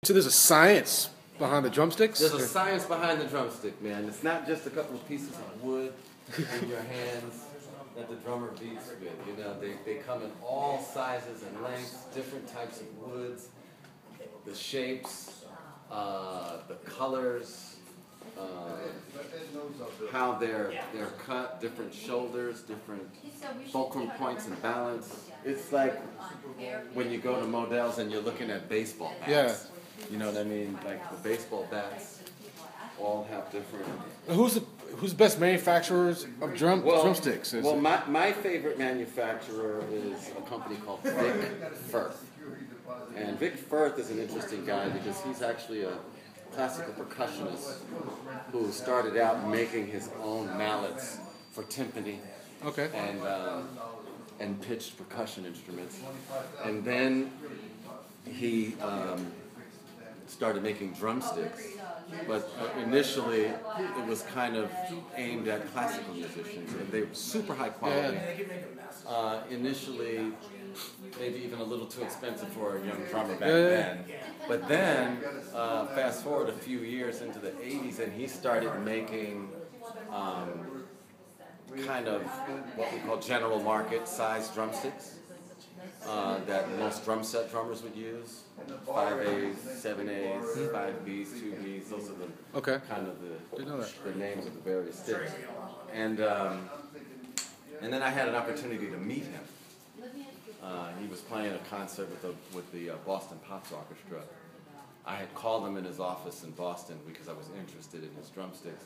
So there's a science behind the drumsticks? There's a science behind the drumstick, man. It's not just a couple of pieces of wood in your hands that the drummer beats with. You know, they come in all sizes and lengths, different types of woods, the shapes, the colors, how they're cut, different shoulders, different fulcrum points and balance. It's like when you go to Modell's and you're looking at baseball bats. Yeah. You know what I mean? Like the baseball bats all have different. Who's the best manufacturers of drumsticks? Well, my favorite manufacturer is a company called Vic Firth. And Vic Firth is an interesting guy because he's actually a classical percussionist who started out making his own mallets for timpani. Okay. And pitched percussion instruments. And then he started making drumsticks, but initially it was kind of aimed at classical musicians, and they were super high quality. Initially, maybe even a little too expensive for a young drummer back then. But then, fast forward a few years into the 80s, and he started making kind of what we call general market size drumsticks. That most drum set drummers would use. 5As, 7As, 5Bs, 2Bs, those are the kind of the names of the various sticks. And then I had an opportunity to meet him. He was playing a concert with the Boston Pops Orchestra. I had called him in his office in Boston because I was interested in his drumsticks.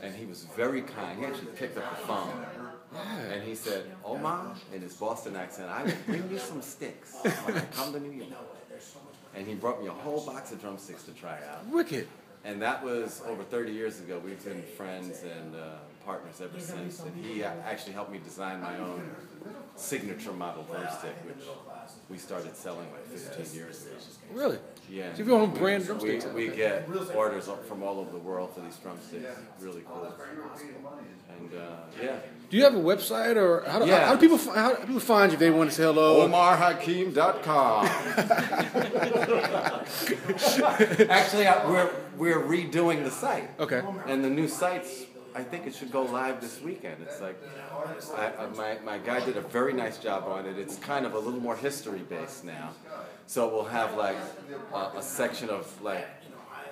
And he was very kind. He actually picked up the phone. And he said, "Omar," in his Boston accent, "I will bring you some sticks when I come to New York." And he brought me a whole box of drumsticks to try out. Wicked. And that was over 30 years ago. We've been friends and partners ever since. And he actually helped me design my own signature model drumstick, which we started selling like 15 years ago. Really? Yeah. So you have your own brand drumsticks? We get orders from all over the world for these drumsticks. Really cool. And yeah. Do you have a website, or how do people find you if they want to say hello? OmarHakim.com. Actually, we're redoing the site. Okay. And the new site's, I think it should go live this weekend. It's like, my guy did a very nice job on it. It's kind of a little more history based now. So we'll have like a section of like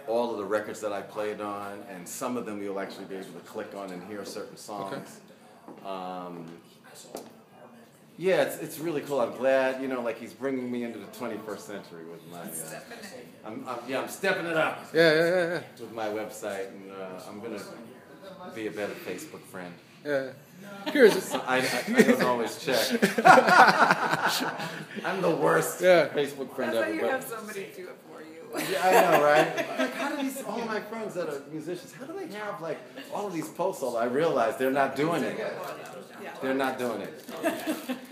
all of the records that I played on, and some of them you'll actually be able to click on and hear certain songs. Yeah, it's really cool. I'm glad, like he's bringing me into the 21st century with my. I'm stepping it up. Yeah. With my website, and I'm gonna be a better Facebook friend. Yeah. Curious. I don't always check. I'm the worst Facebook friend ever. That's why you have somebody do it for you. Yeah, I know, right? Like, how do all of my friends that are musicians, how do they have like all of these posts? I realize they're not doing it. They're not doing it.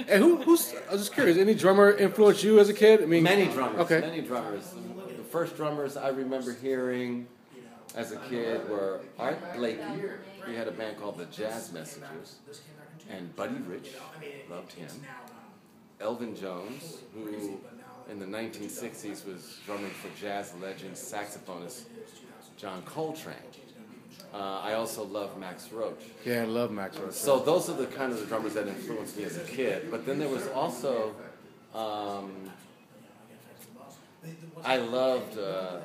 And I was just curious, any drummer influenced you as a kid? I mean, many drummers. Okay. Many drummers. The first drummers I remember hearing as a kid were Art Blakey. He had a band called the Jazz Messengers. And Buddy Rich, loved him. Elvin Jones, who in the 1960s was drumming for jazz legend saxophonist John Coltrane. I also love Max Roach. Yeah, I love Max Roach. So those are the kind of the drummers that influenced me as a kid. But then there was also, I loved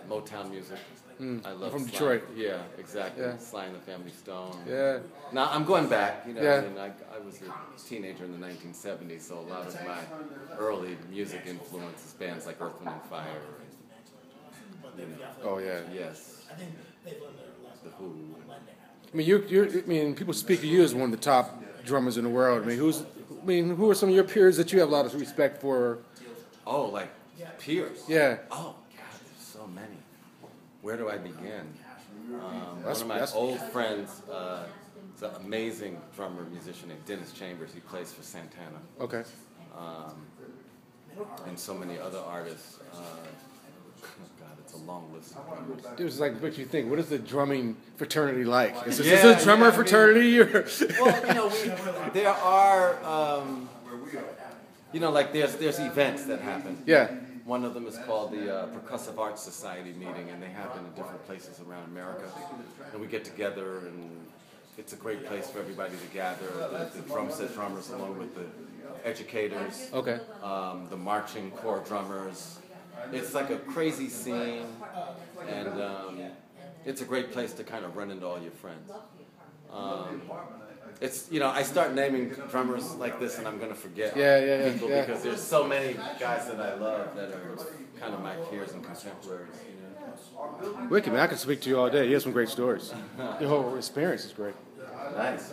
Motown music. I love from Sly. Detroit. Yeah, exactly. Yeah. Sly and the Family Stone. Yeah. Now I'm going back. I mean, I was a teenager in the 1970s, so a lot of my early music influences bands like Earth, Wind and Fire. Oh yeah. Yes. The Who. I mean, people speak of you as one of the top drummers in the world. I mean, who are some of your peers that you have a lot of respect for? Oh, like peers. Yeah. Oh God, there's so many. Where do I begin? One of my old friends is an amazing drummer, musician named Dennis Chambers. He plays for Santana. Okay. And so many other artists. God, it's a long list of drummers. It was like, what you think? What is the drumming fraternity like? Is this a drummer fraternity? Well, there are, like there's events that happen. Yeah. One of them is called the Percussive Arts Society meeting, and they happen in different places around America. And we get together, and it's a great place for everybody to gather. The drum set drummers, along with the educators, Okay. The marching corps drummers. It's like a crazy scene, and it's a great place to kind of run into all your friends. It's, you know, I start naming drummers like this and I'm going to forget people because there's so many guys that I love that are kind of my peers and contemporaries, you know. Wicked, man. I can speak to you all day. You have some great stories. Your whole experience is great. Nice.